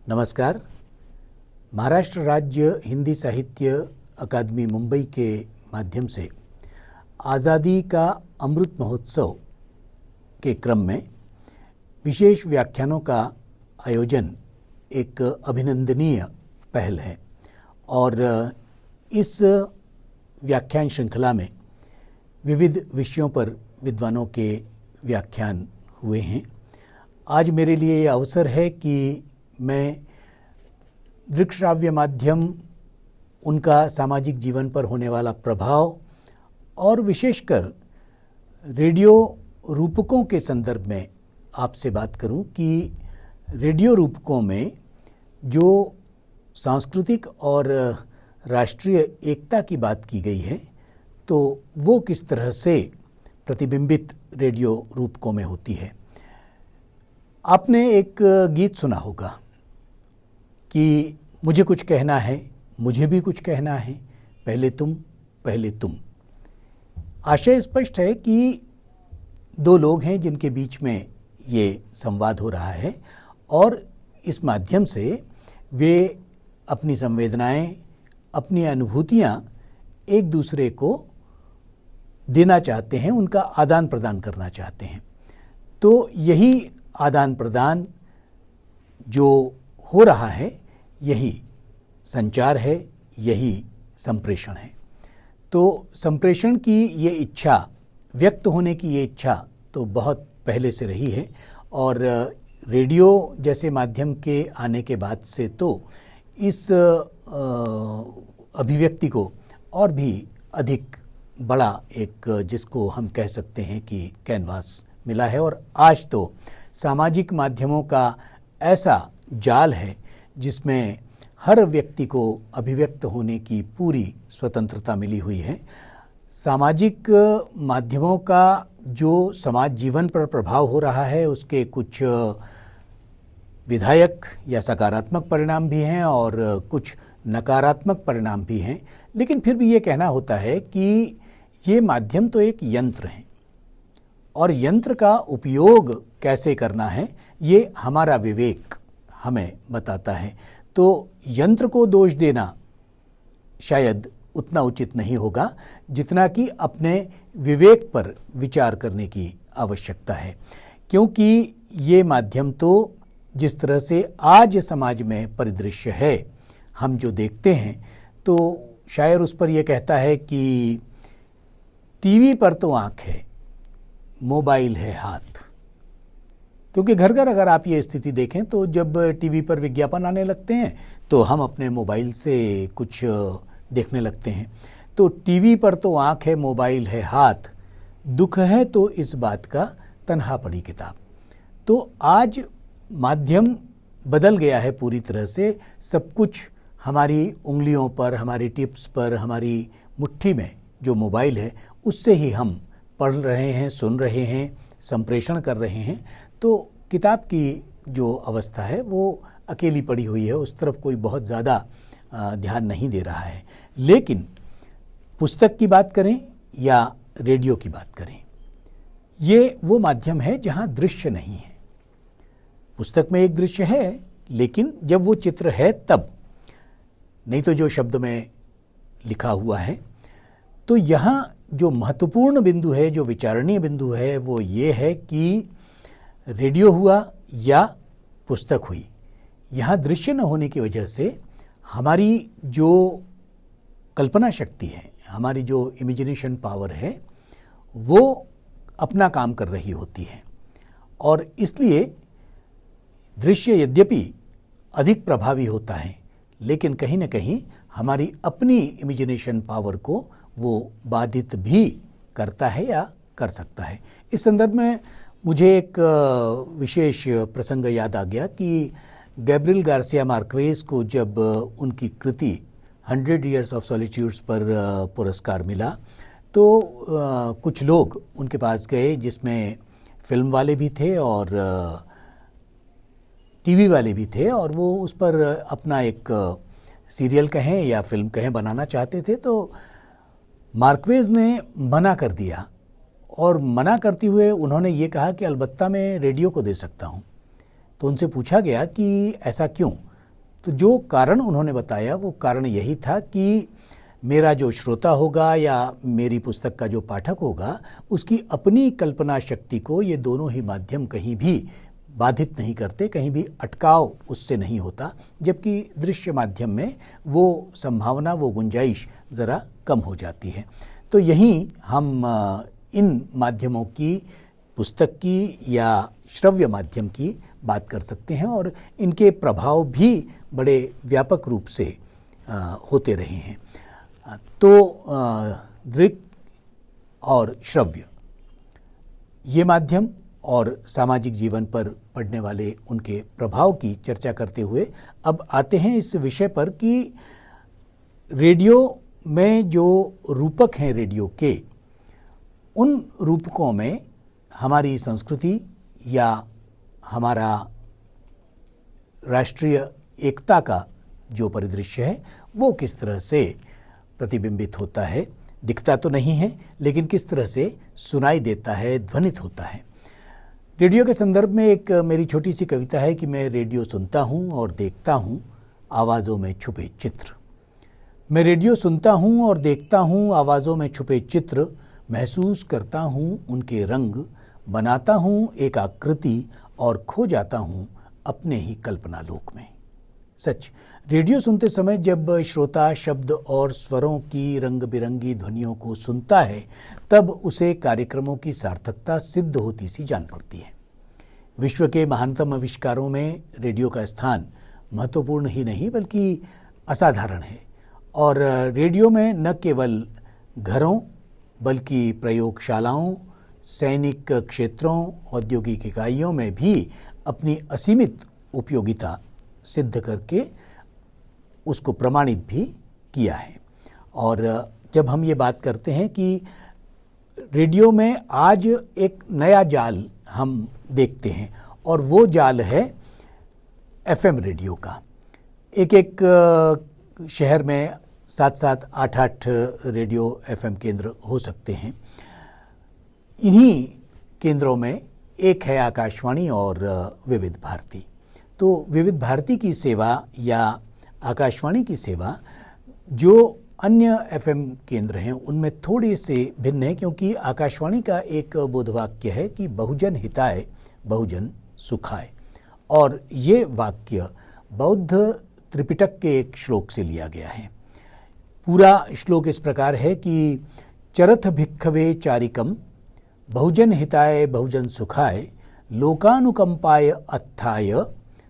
नमस्कार। महाराष्ट्र राज्य हिंदी साहित्य अकादमी मुंबई के माध्यम से आज़ादी का अमृत महोत्सव के क्रम में विशेष व्याख्यानों का आयोजन एक अभिनंदनीय पहल है और इस व्याख्यान श्रृंखला में विविध विषयों पर विद्वानों के व्याख्यान हुए हैं। आज मेरे लिए ये अवसर है कि मैं दृक्श्राव्य माध्यम, उनका सामाजिक जीवन पर होने वाला प्रभाव और विशेषकर रेडियो रूपकों के संदर्भ में आपसे बात करूं कि रेडियो रूपकों में जो सांस्कृतिक और राष्ट्रीय एकता की बात की गई है तो वो किस तरह से प्रतिबिंबित रेडियो रूपकों में होती है। आपने एक गीत सुना होगा कि मुझे कुछ कहना है, मुझे भी कुछ कहना है, पहले तुम पहले तुम। आशय स्पष्ट है कि दो लोग हैं जिनके बीच में ये संवाद हो रहा है और इस माध्यम से वे अपनी संवेदनाएं, अपनी अनुभूतियां एक दूसरे को देना चाहते हैं, उनका आदान प्रदान करना चाहते हैं। तो यही आदान प्रदान जो हो रहा है, यही संचार है, यही संप्रेषण है। तो संप्रेषण की ये इच्छा, व्यक्त होने की ये इच्छा तो बहुत पहले से रही है और रेडियो जैसे माध्यम के आने के बाद से तो इस अभिव्यक्ति को और भी अधिक बड़ा एक, जिसको हम कह सकते हैं कि कैनवास मिला है। और आज तो सामाजिक माध्यमों का ऐसा जाल है जिसमें हर व्यक्ति को अभिव्यक्त होने की पूरी स्वतंत्रता मिली हुई है। सामाजिक माध्यमों का जो समाज जीवन पर प्रभाव हो रहा है उसके कुछ विधायक या सकारात्मक परिणाम भी हैं और कुछ नकारात्मक परिणाम भी हैं, लेकिन फिर भी ये कहना होता है कि ये माध्यम तो एक यंत्र है और यंत्र का उपयोग कैसे करना है ये हमारा विवेक हमें बताता है। तो यंत्र को दोष देना शायद उतना उचित नहीं होगा जितना कि अपने विवेक पर विचार करने की आवश्यकता है, क्योंकि ये माध्यम तो जिस तरह से आज समाज में परिदृश्य है, हम जो देखते हैं, तो शायर उस पर यह कहता है कि टीवी पर तो आँख है, मोबाइल है हाथ। क्योंकि घर घर अगर आप ये स्थिति देखें तो जब टीवी पर विज्ञापन आने लगते हैं तो हम अपने मोबाइल से कुछ देखने लगते हैं। तो टीवी पर तो आँख है, मोबाइल है हाथ, दुख है तो इस बात का तन्हा पड़ी किताब। तो आज माध्यम बदल गया है पूरी तरह से। सब कुछ हमारी उंगलियों पर, हमारी टिप्स पर, हमारी मुट्ठी में जो मोबाइल है उससे ही हम पढ़ रहे हैं, सुन रहे हैं, संप्रेषण कर रहे हैं। तो किताब की जो अवस्था है वो अकेली पड़ी हुई है, उस तरफ कोई बहुत ज़्यादा ध्यान नहीं दे रहा है। लेकिन पुस्तक की बात करें या रेडियो की बात करें, ये वो माध्यम है जहाँ दृश्य नहीं है। पुस्तक में एक दृश्य है लेकिन जब वो चित्र है तब, नहीं तो जो शब्द में लिखा हुआ है। तो यहाँ जो महत्वपूर्ण बिंदु है, जो विचारणीय बिंदु है, वो ये है कि रेडियो हुआ या पुस्तक हुई, यहाँ दृश्य न होने की वजह से हमारी जो कल्पना शक्ति है, हमारी जो इमेजिनेशन पावर है, वो अपना काम कर रही होती है और इसलिए दृश्य यद्यपि अधिक प्रभावी होता है लेकिन कहीं न कहीं हमारी अपनी इमेजिनेशन पावर को वो बाधित भी करता है या कर सकता है। इस संदर्भ में मुझे एक विशेष प्रसंग याद आ गया कि गैब्रियल गार्सिया मार्क्वेज को जब उनकी कृति 100 Years of Solitude पर पुरस्कार मिला तो कुछ लोग उनके पास गए, जिसमें फिल्म वाले भी थे और टीवी वाले भी थे, और वो उस पर अपना एक सीरियल कहें या फिल्म कहें बनाना चाहते थे। तो मार्क्वेज ने मना कर दिया और मना करते हुए उन्होंने ये कहा कि अलबत्ता मैं रेडियो को दे सकता हूँ। तो उनसे पूछा गया कि ऐसा क्यों? तो जो कारण उन्होंने बताया वो कारण यही था कि मेरा जो श्रोता होगा या मेरी पुस्तक का जो पाठक होगा उसकी अपनी कल्पना शक्ति को ये दोनों ही माध्यम कहीं भी बाधित नहीं करते, कहीं भी अटकाव उससे नहीं होता, जबकि दृश्य माध्यम में वो संभावना, वो गुंजाइश ज़रा कम हो जाती है। तो यहीं हम इन माध्यमों की, पुस्तक की या श्रव्य माध्यम की बात कर सकते हैं और इनके प्रभाव भी बड़े व्यापक रूप से होते रहे हैं। तो दृक् और श्रव्य ये माध्यम और सामाजिक जीवन पर पड़ने वाले उनके प्रभाव की चर्चा करते हुए अब आते हैं इस विषय पर कि रेडियो में जो रूपक हैं रेडियो के, उन रूपकों में हमारी संस्कृति या हमारा राष्ट्रीय एकता का जो परिदृश्य है वो किस तरह से प्रतिबिंबित होता है। दिखता तो नहीं है लेकिन किस तरह से सुनाई देता है, ध्वनित होता है। रेडियो के संदर्भ में एक मेरी छोटी सी कविता है कि मैं रेडियो सुनता हूँ और देखता हूँ आवाज़ों में छुपे चित्र। मैं रेडियो सुनता हूँ और देखता हूँ आवाज़ों में छुपे चित्र, महसूस करता हूँ उनके रंग, बनाता हूँ एक आकृति और खो जाता हूँ अपने ही कल्पना लोक में। सच, रेडियो सुनते समय जब श्रोता शब्द और स्वरों की रंग बिरंगी ध्वनियों को सुनता है तब उसे कार्यक्रमों की सार्थकता सिद्ध होती सी जान पड़ती है। विश्व के महानतम आविष्कारों में रेडियो का स्थान महत्वपूर्ण ही नहीं बल्कि असाधारण है और रेडियो में न केवल घरों बल्कि प्रयोगशालाओं, सैनिक क्षेत्रों, औद्योगिक इकाइयों में भी अपनी असीमित उपयोगिता सिद्ध करके उसको प्रमाणित भी किया है। और जब हम ये बात करते हैं कि रेडियो में आज एक नया जाल हम देखते हैं और वो जाल है एफएम रेडियो का। एक शहर में 7-7, 8-8 रेडियो एफएम केंद्र हो सकते हैं। इन्हीं केंद्रों में एक है आकाशवाणी और विविध भारती। तो विविध भारती की सेवा या आकाशवाणी की सेवा जो अन्य एफएम केंद्र हैं उनमें थोड़े से भिन्न है, क्योंकि आकाशवाणी का एक बोधवाक्य है कि बहुजन हिताय बहुजन सुखाय, और ये वाक्य बौद्ध त्रिपिटक के एक श्लोक से लिया गया है। पूरा श्लोक इस प्रकार है कि चरथ भिक्खवे चारिकम बहुजन हिताय बहुजन सुखाय लोकानुकंपाय अत्थाय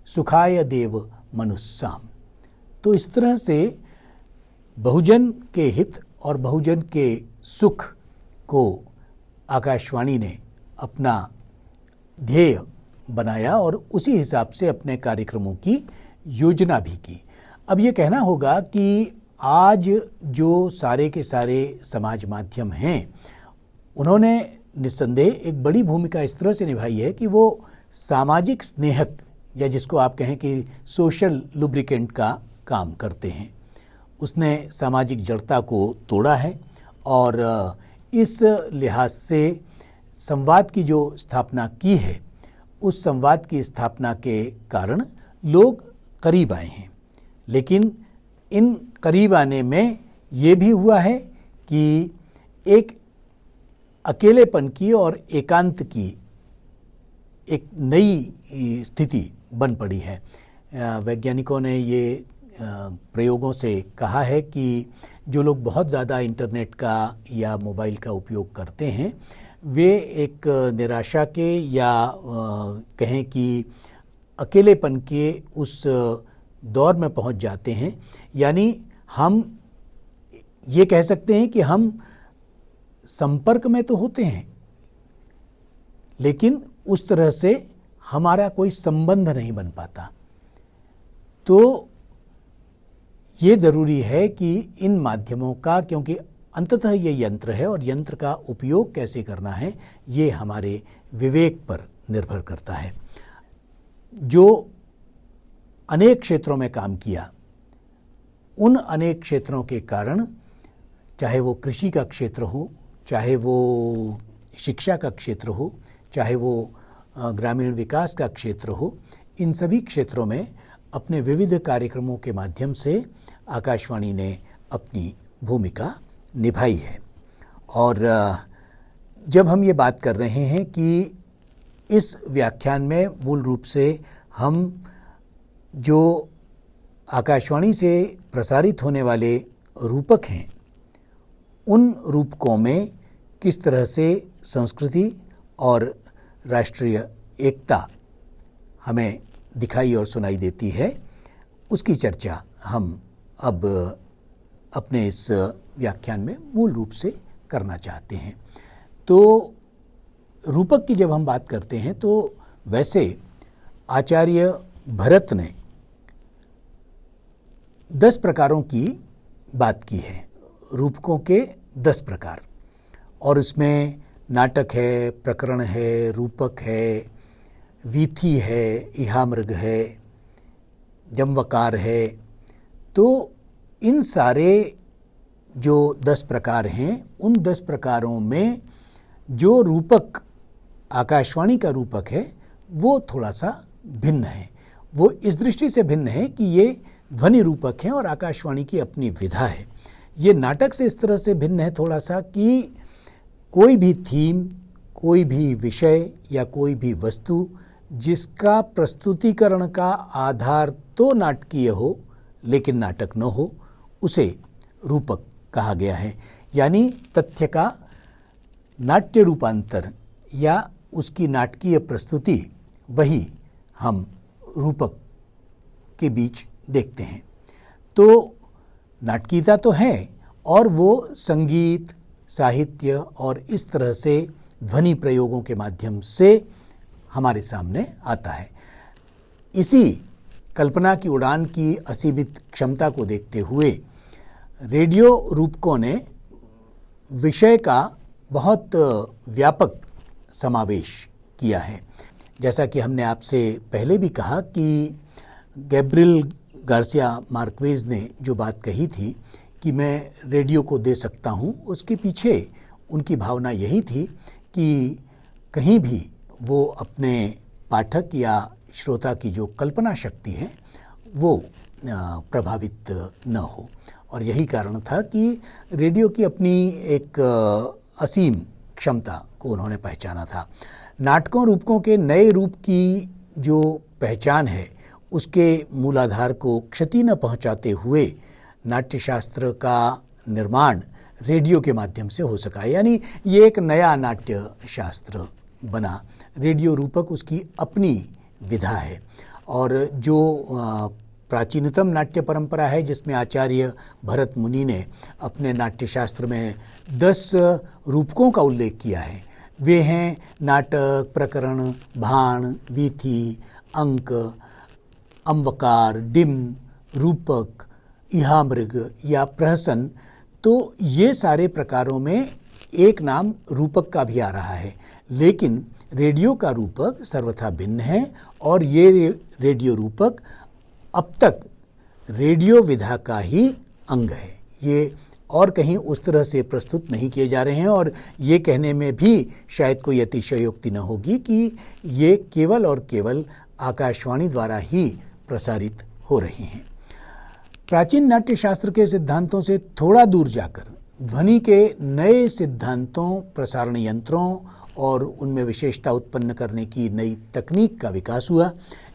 सुखाय देव मनुस्साम। तो इस तरह से बहुजन के हित और बहुजन के सुख को आकाशवाणी ने अपना ध्येय बनाया और उसी हिसाब से अपने कार्यक्रमों की योजना भी की। अब ये कहना होगा कि आज जो सारे के सारे समाज माध्यम हैं उन्होंने निस्संदेह एक बड़ी भूमिका इस तरह से निभाई है कि वो सामाजिक स्नेहक या जिसको आप कहें कि सोशल लुब्रिकेंट का काम करते हैं। उसने सामाजिक जड़ता को तोड़ा है और इस लिहाज से संवाद की जो स्थापना की है उस संवाद की स्थापना के कारण लोग करीब आए हैं। लेकिन इन करीब आने में ये भी हुआ है कि एक अकेलेपन की और एकांत की एक नई स्थिति बन पड़ी है। वैज्ञानिकों ने ये प्रयोगों से कहा है कि जो लोग बहुत ज़्यादा इंटरनेट का या मोबाइल का उपयोग करते हैं वे एक निराशा के या कहें कि अकेलेपन के उस दौर में पहुंच जाते हैं। यानी हम ये कह सकते हैं कि हम संपर्क में तो होते हैं लेकिन उस तरह से हमारा कोई संबंध नहीं बन पाता। तो ये ज़रूरी है कि इन माध्यमों का, क्योंकि अंततः ये यंत्र है और यंत्र का उपयोग कैसे करना है ये हमारे विवेक पर निर्भर करता है। जो अनेक क्षेत्रों में काम किया उन अनेक क्षेत्रों के कारण, चाहे वो कृषि का क्षेत्र हो, चाहे वो शिक्षा का क्षेत्र हो, चाहे वो ग्रामीण विकास का क्षेत्र हो, इन सभी क्षेत्रों में अपने विविध कार्यक्रमों के माध्यम से आकाशवाणी ने अपनी भूमिका निभाई है। और जब हम ये बात कर रहे हैं कि इस व्याख्यान में मूल रूप से हम जो आकाशवाणी से प्रसारित होने वाले रूपक हैं उन रूपकों में किस तरह से संस्कृति और राष्ट्रीय एकता हमें दिखाई और सुनाई देती है, उसकी चर्चा हम अब अपने इस व्याख्यान में मूल रूप से करना चाहते हैं। तो रूपक की जब हम बात करते हैं तो वैसे आचार्य भरत ने 10 प्रकारों की बात की है, रूपकों के 10 प्रकार, और उसमें नाटक है, प्रकरण है, रूपक है, वीथी है, इहामृग है, जमवकार है। तो इन सारे जो 10 प्रकार हैं, उन 10 प्रकारों में जो रूपक आकाशवाणी का रूपक है वो थोड़ा सा भिन्न है। वो इस दृष्टि से भिन्न है कि ये ध्वनि रूपक हैं और आकाशवाणी की अपनी विधा है। ये नाटक से इस तरह से भिन्न है थोड़ा सा कि कोई भी थीम, कोई भी विषय या कोई भी वस्तु जिसका प्रस्तुतिकरण का आधार तो नाटकीय हो लेकिन नाटक न हो, उसे रूपक कहा गया है। यानी तथ्य का नाट्य रूपांतर या उसकी नाटकीय प्रस्तुति, वही हम रूपक के बीच देखते हैं। तो नाटकीयता तो है और वो संगीत, साहित्य और इस तरह से ध्वनि प्रयोगों के माध्यम से हमारे सामने आता है। इसी कल्पना की उड़ान की असीमित क्षमता को देखते हुए रेडियो रूपकों ने विषय का बहुत व्यापक समावेश किया है। जैसा कि हमने आपसे पहले भी कहा कि गैब्रियल गार्सिया मार्क्वेज ने जो बात कही थी कि मैं रेडियो को दे सकता हूँ, उसके पीछे उनकी भावना यही थी कि कहीं भी वो अपने पाठक या श्रोता की जो कल्पना शक्ति है वो प्रभावित न हो। और यही कारण था कि रेडियो की अपनी एक असीम क्षमता को उन्होंने पहचाना था। नाटकों रूपकों के नए रूप की जो पहचान है उसके मूलाधार को क्षति न पहुंचाते हुए नाट्यशास्त्र का निर्माण रेडियो के माध्यम से हो सका। यानी ये एक नया नाट्य शास्त्र बना। रेडियो रूपक उसकी अपनी विधा है। और जो प्राचीनतम नाट्य परंपरा है जिसमें आचार्य भरत मुनि ने अपने नाट्यशास्त्र में 10 रूपकों का उल्लेख किया है, वे हैं नाटक, प्रकरण, भाण, वीथी, अंक, अम्वकार, डिम, रूपक, इहामृग या प्रहसन। तो ये सारे प्रकारों में एक नाम रूपक का भी आ रहा है, लेकिन रेडियो का रूपक सर्वथा भिन्न है। और ये रेडियो रूपक अब तक रेडियो विधा का ही अंग है। ये और कहीं उस तरह से प्रस्तुत नहीं किए जा रहे हैं। और ये कहने में भी शायद कोई अतिशयोक्ति न होगी कि ये केवल और केवल आकाशवाणी द्वारा ही प्रसारित हो रही हैं। प्राचीन नाट्यशास्त्र के सिद्धांतों से थोड़ा दूर जाकर ध्वनि के नए सिद्धांतों, प्रसारण यंत्रों और उनमें विशेषता उत्पन्न करने की नई तकनीक का विकास हुआ।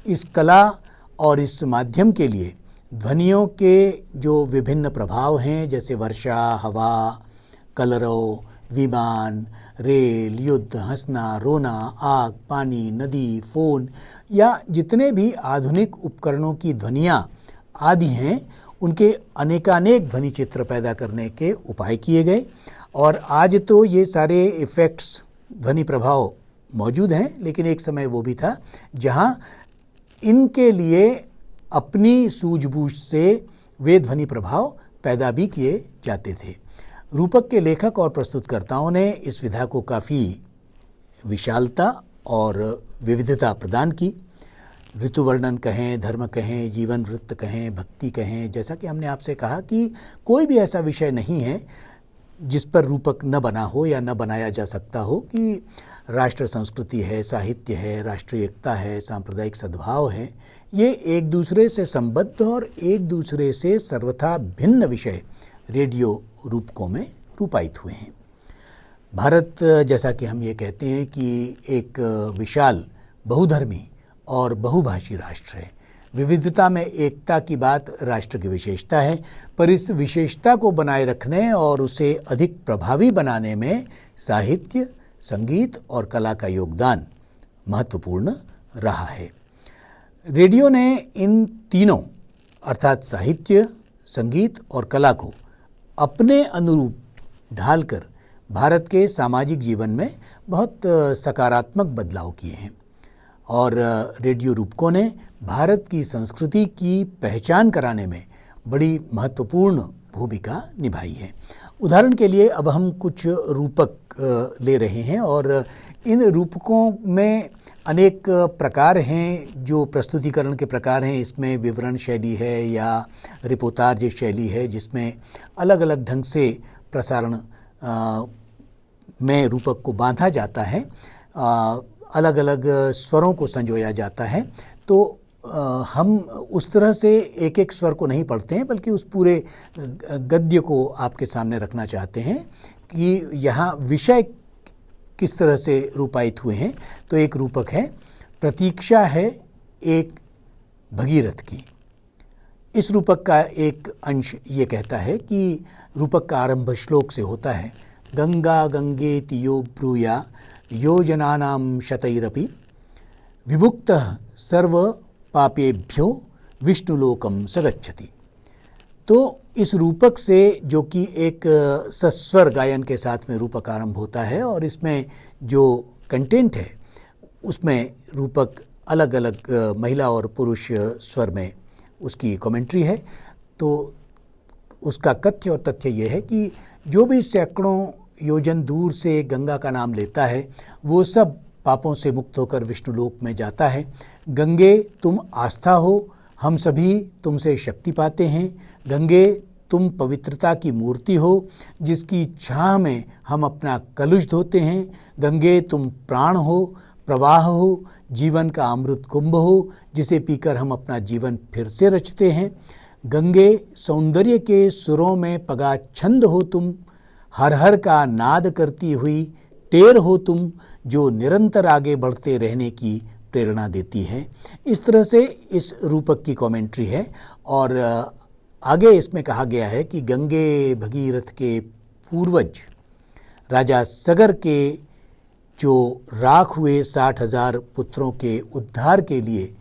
इस कला और इस माध्यम के लिए ध्वनियों के जो विभिन्न प्रभाव हैं, जैसे वर्षा, हवा, कलरव, विमान, रेल, युद्ध, हंसना, रोना, आग, पानी, नदी, फोन या जितने भी आधुनिक उपकरणों की ध्वनियाँ आदि हैं, उनके अनेकानेक ध्वनि चित्र पैदा करने के उपाय किए गए। और आज तो ये सारे इफ़ेक्ट्स, ध्वनि प्रभाव मौजूद हैं, लेकिन एक समय वो भी था जहाँ इनके लिए अपनी सूझबूझ से वे ध्वनि प्रभाव पैदा भी किए जाते थे। रूपक के लेखक और प्रस्तुतकर्ताओं ने इस विधा को काफ़ी विशालता और विविधता प्रदान की। ऋतु वर्णन कहें, धर्म कहें, जीवन वृत्त कहें, भक्ति कहें, जैसा कि हमने आपसे कहा कि कोई भी ऐसा विषय नहीं है जिस पर रूपक न बना हो या न बनाया जा सकता हो कि राष्ट्र संस्कृति है, साहित्य है, राष्ट्रीय एकता है, सांप्रदायिक सद्भाव है, ये एक दूसरे से संबद्ध और एक दूसरे से सर्वथा भिन्न विषय रेडियो रूपकों में रूपायित हुए हैं। भारत, जैसा कि हम ये कहते हैं कि एक विशाल बहुधर्मी और बहुभाषी राष्ट्र है। विविधता में एकता की बात राष्ट्र की विशेषता है, पर इस विशेषता को बनाए रखने और उसे अधिक प्रभावी बनाने में साहित्य, संगीत और कला का योगदान महत्वपूर्ण रहा है। रेडियो ने इन तीनों अर्थात साहित्य, संगीत और कला को अपने अनुरूप ढालकर भारत के सामाजिक जीवन में बहुत सकारात्मक बदलाव किए हैं और रेडियो रूपकों ने भारत की संस्कृति की पहचान कराने में बड़ी महत्वपूर्ण भूमिका निभाई है। उदाहरण के लिए अब हम कुछ रूपक ले रहे हैं और इन रूपकों में अनेक प्रकार हैं जो प्रस्तुतिकरण के प्रकार हैं। इसमें विवरण शैली है या रिपोर्टाज शैली है जिसमें अलग अलग ढंग से प्रसारण में रूपक को बांधा जाता है, अलग अलग स्वरों को संजोया जाता है। तो हम उस तरह से एक एक स्वर को नहीं पढ़ते हैं बल्कि उस पूरे गद्य को आपके सामने रखना चाहते हैं कि यहाँ विषय किस तरह से रूपायित हुए हैं। तो एक रूपक है, प्रतीक्षा है एक भगीरथ की। इस रूपक का एक अंश ये कहता है कि रूपक का आरंभ श्लोक से होता है, गंगा गंगेति यो ब्रूया योजनानां शतैरपि विमुक्तः सर्व पापेभ्यो विष्णुलोकम स गच्छति। तो इस रूपक से, जो कि एक सस्वर गायन के साथ में रूपक आरंभ होता है और इसमें जो कंटेंट है उसमें रूपक अलग अलग महिला और पुरुष स्वर में उसकी कमेंट्री है। तो उसका कथ्य और तथ्य यह है कि जो भी सैकड़ों योजन दूर से गंगा का नाम लेता है वो सब पापों से मुक्त होकर विष्णुलोक में जाता है। गंगे तुम आस्था हो, हम सभी तुमसे शक्ति पाते हैं। गंगे तुम पवित्रता की मूर्ति हो जिसकी छाह में हम अपना कलुष धोते हैं। गंगे तुम प्राण हो, प्रवाह हो, जीवन का अमृत कुंभ हो जिसे पीकर हम अपना जीवन फिर से रचते हैं। गंगे सौंदर्य के सुरों में पगा छंद हो तुम, हर हर का नाद करती हुई टेर हो तुम जो निरंतर आगे बढ़ते रहने की प्रेरणा देती है। इस तरह से इस रूपक की कमेंट्री है और आगे इसमें कहा गया है कि गंगे भगीरथ के पूर्वज राजा सगर के जो राख हुए 60,000 पुत्रों के उद्धार के लिए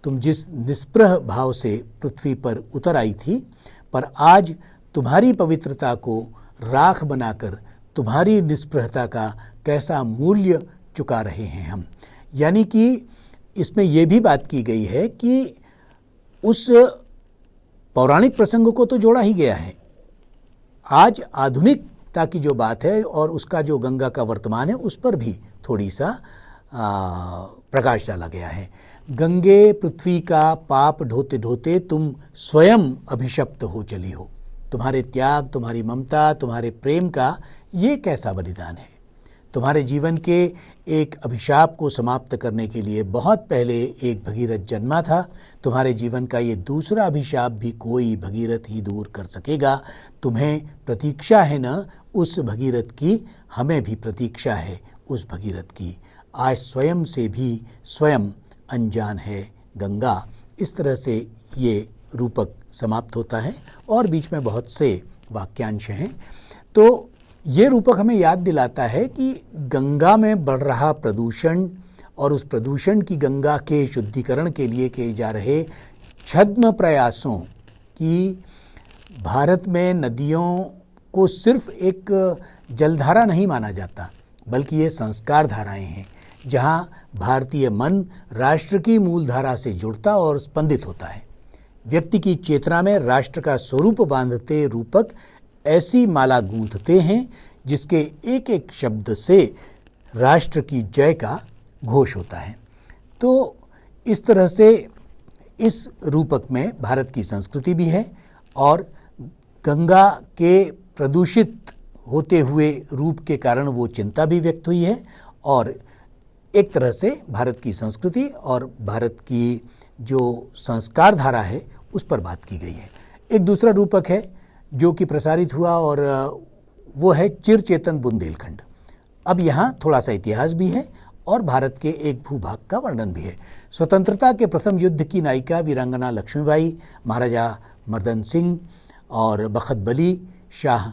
तुम जिस निष्प्रह भाव से पृथ्वी पर उतर आई थी, पर आज तुम्हारी पवित्रता को राख बनाकर तुम्हारी निष्प्रहता का कैसा मूल्य चुका रहे हैं हम। यानी कि इसमें यह भी बात की गई है कि उस पौराणिक प्रसंग को तो जोड़ा ही गया है, आज आधुनिकता की जो बात है और उसका जो गंगा का वर्तमान है उस पर भी थोड़ी सा प्रकाश डाला गया है। गंगे पृथ्वी का पाप ढोते ढोते तुम स्वयं अभिशप्त हो चली हो। तुम्हारे त्याग, तुम्हारी ममता, तुम्हारे प्रेम का ये कैसा बलिदान है। तुम्हारे जीवन के एक अभिशाप को समाप्त करने के लिए बहुत पहले एक भगीरथ जन्मा था। तुम्हारे जीवन का ये दूसरा अभिशाप भी कोई भगीरथ ही दूर कर सकेगा। तुम्हें प्रतीक्षा है न उस भगीरथ की, हमें भी प्रतीक्षा है उस भगीरथ की। आज स्वयं से भी स्वयं अनजान है गंगा। इस तरह से ये रूपक समाप्त होता है और बीच में बहुत से वाक्यांश हैं। तो ये रूपक हमें याद दिलाता है कि गंगा में बढ़ रहा प्रदूषण और उस प्रदूषण की गंगा के शुद्धिकरण के लिए किए जा रहे छद्म प्रयासों की, भारत में नदियों को सिर्फ एक जलधारा नहीं माना जाता बल्कि ये संस्कार धाराएं हैं जहाँ भारतीय मन राष्ट्र की मूलधारा से जुड़ता और स्पंदित होता है। व्यक्ति की चेतना में राष्ट्र का स्वरूप बांधते रूपक ऐसी माला गूंथते हैं जिसके एक एक शब्द से राष्ट्र की जय का घोष होता है। तो इस तरह से इस रूपक में भारत की संस्कृति भी है और गंगा के प्रदूषित होते हुए रूप के कारण वो चिंता भी व्यक्त हुई है और एक तरह से भारत की संस्कृति और भारत की जो संस्कार धारा है उस पर बात की गई है। एक दूसरा रूपक है जो कि प्रसारित हुआ और वो है चिरचेतन बुंदेलखंड। अब यहाँ थोड़ा सा इतिहास भी है और भारत के एक भूभाग का वर्णन भी है। स्वतंत्रता के प्रथम युद्ध की नायिका वीरांगना लक्ष्मीबाई, महाराजा मर्दन सिंह और बखत बली शाह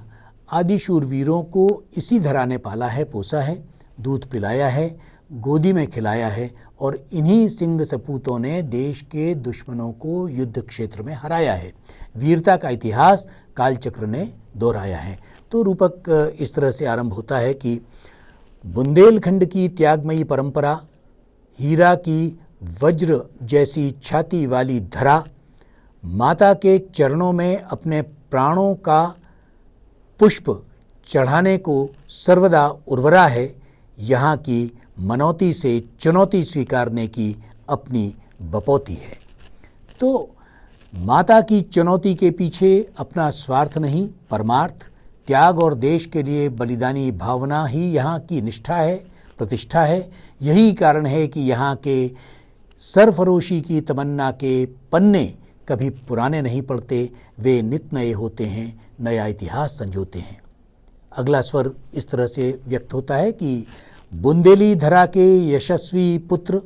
आदि शूरवीरों को इसी धरा ने पाला है, पोसा है, दूध पिलाया है, गोदी में खिलाया है और इन्हीं सिंह सपूतों ने देश के दुश्मनों को युद्ध क्षेत्र में हराया है। वीरता का इतिहास कालचक्र ने दोहराया है। तो रूपक इस तरह से आरंभ होता है कि बुंदेलखंड की त्यागमयी परंपरा, हीरा की वज्र जैसी छाती वाली धरा, माता के चरणों में अपने प्राणों का पुष्प चढ़ाने को सर्वदा उर्वरा है। यहाँ की मनौती से चुनौती स्वीकारने की अपनी बपौती है। तो माता की चुनौती के पीछे अपना स्वार्थ नहीं, परमार्थ, त्याग और देश के लिए बलिदानी भावना ही यहाँ की निष्ठा है, प्रतिष्ठा है। यही कारण है कि यहाँ के सरफरोशी की तमन्ना के पन्ने कभी पुराने नहीं पड़ते, वे नित नए होते हैं, नया इतिहास संजोते हैं। अगला स्वर इस तरह से व्यक्त होता है कि बुंदेली धरा के यशस्वी पुत्र,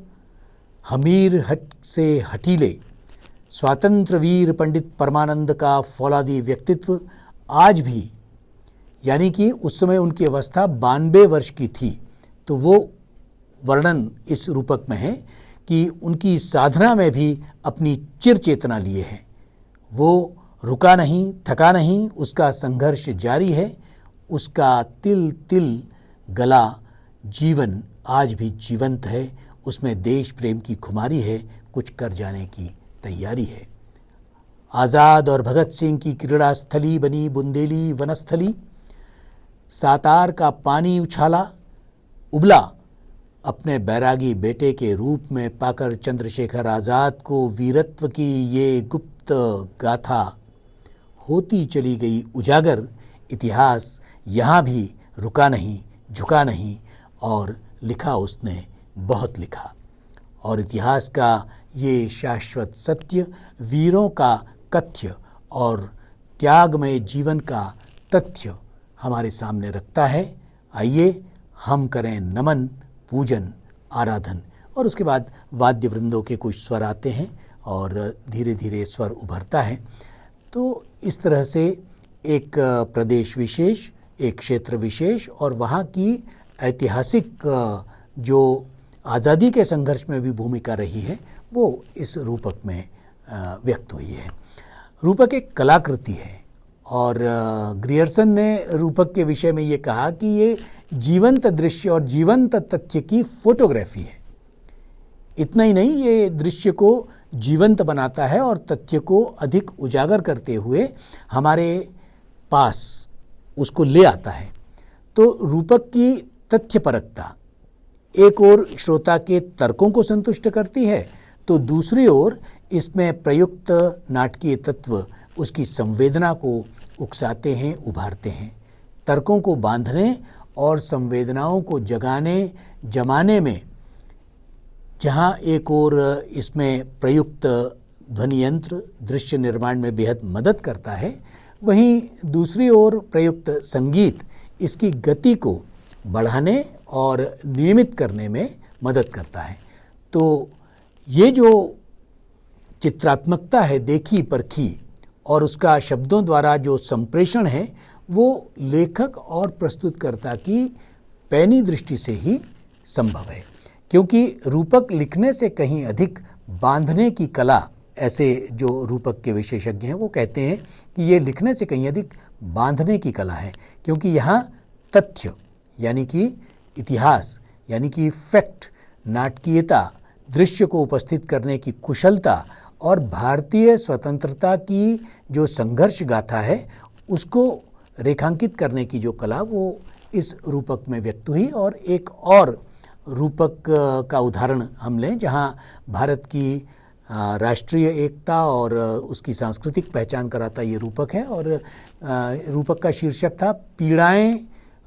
हमीर हट से हठीले स्वातंत्र वीर पंडित परमानंद का फौलादी व्यक्तित्व आज भी, यानी कि उस समय उनकी अवस्था 92 वर्ष की थी, तो वो वर्णन इस रूपक में है कि उनकी साधना में भी अपनी चिर चेतना लिए है। वो रुका नहीं, थका नहीं, उसका संघर्ष जारी है, उसका तिल तिल गला जीवन आज भी जीवंत है, उसमें देश प्रेम की खुमारी है, कुछ कर जाने की तैयारी है। आज़ाद और भगत सिंह की क्रीड़ा स्थली बनी बुंदेली वनस्थली, सातार का पानी उछाला उबला, अपने बैरागी बेटे के रूप में पाकर चंद्रशेखर आज़ाद को वीरत्व की ये गुप्त गाथा होती चली गई उजागर। इतिहास यहाँ भी रुका नहीं, झुका नहीं और लिखा उसने बहुत लिखा। और इतिहास का ये शाश्वत सत्य, वीरों का कथ्य और त्यागमय जीवन का तथ्य हमारे सामने रखता है। आइए हम करें नमन, पूजन, आराधन। और उसके बाद वाद्य वृंदों के कुछ स्वर आते हैं और धीरे धीरे स्वर उभरता है। तो इस तरह से एक प्रदेश विशेष, एक क्षेत्र विशेष और वहाँ की ऐतिहासिक जो आज़ादी के संघर्ष में भी भूमिका रही है वो इस रूपक में व्यक्त हुई है। रूपक एक कलाकृति है और ग्रियर्सन ने रूपक के विषय में ये कहा कि ये जीवंत दृश्य और जीवंत तथ्य की फोटोग्राफी है। इतना ही नहीं, ये दृश्य को जीवंत बनाता है और तथ्य को अधिक उजागर करते हुए हमारे पास उसको ले आता है। तो रूपक की तथ्यपरकता एक ओर श्रोता के तर्कों को संतुष्ट करती है, तो दूसरी ओर इसमें प्रयुक्त नाटकीय तत्व उसकी संवेदना को उकसाते हैं, उभारते हैं। तर्कों को बांधने और संवेदनाओं को जमाने में जहाँ एक ओर इसमें प्रयुक्त ध्वनि यंत्र दृश्य निर्माण में बेहद मदद करता है, वहीं दूसरी ओर प्रयुक्त संगीत इसकी गति को बढ़ाने और नियमित करने में मदद करता है। तो ये जो चित्रात्मकता है देखी परखी और उसका शब्दों द्वारा जो संप्रेषण है वो लेखक और प्रस्तुतकर्ता की पैनी दृष्टि से ही संभव है, क्योंकि रूपक लिखने से कहीं अधिक बांधने की कला, ऐसे जो रूपक के विशेषज्ञ हैं वो कहते हैं कि ये लिखने से कहीं अधिक बांधने की कला है, क्योंकि यहाँ तथ्य यानी कि इतिहास यानी कि फैक्ट, नाटकीयता, दृश्य को उपस्थित करने की कुशलता और भारतीय स्वतंत्रता की जो संघर्ष गाथा है उसको रेखांकित करने की जो कला वो इस रूपक में व्यक्त हुई। और एक और रूपक का उदाहरण हम लें जहाँ भारत की राष्ट्रीय एकता और उसकी सांस्कृतिक पहचान कराता ये रूपक है और रूपक का शीर्षक था पीड़ाएं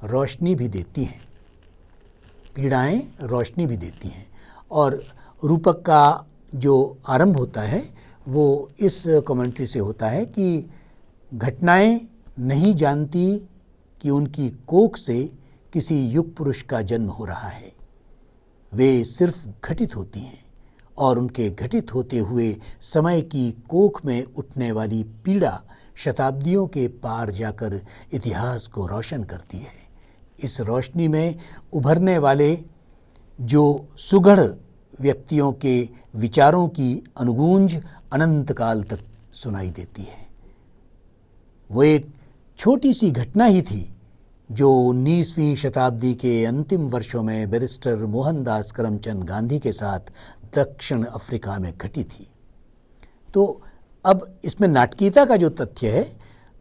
रोशनी भी देती हैं। पीड़ाएं रोशनी भी देती हैं। और रूपक का जो आरंभ होता है वो इस कमेंट्री से होता है कि घटनाएं नहीं जानती कि उनकी कोख से किसी युग पुरुष का जन्म हो रहा है। वे सिर्फ घटित होती हैं और उनके घटित होते हुए समय की कोख में उठने वाली पीड़ा शताब्दियों के पार जाकर इतिहास को रोशन करती है। इस रोशनी में उभरने वाले जो सुघड़ व्यक्तियों के विचारों की अनुगूंज अनंत काल तक सुनाई देती है। वो एक छोटी सी घटना ही थी जो 19वीं शताब्दी के अंतिम वर्षों में बैरिस्टर मोहनदास करमचंद गांधी के साथ दक्षिण अफ्रीका में घटी थी। तो अब इसमें नाटकीयता का जो तथ्य है,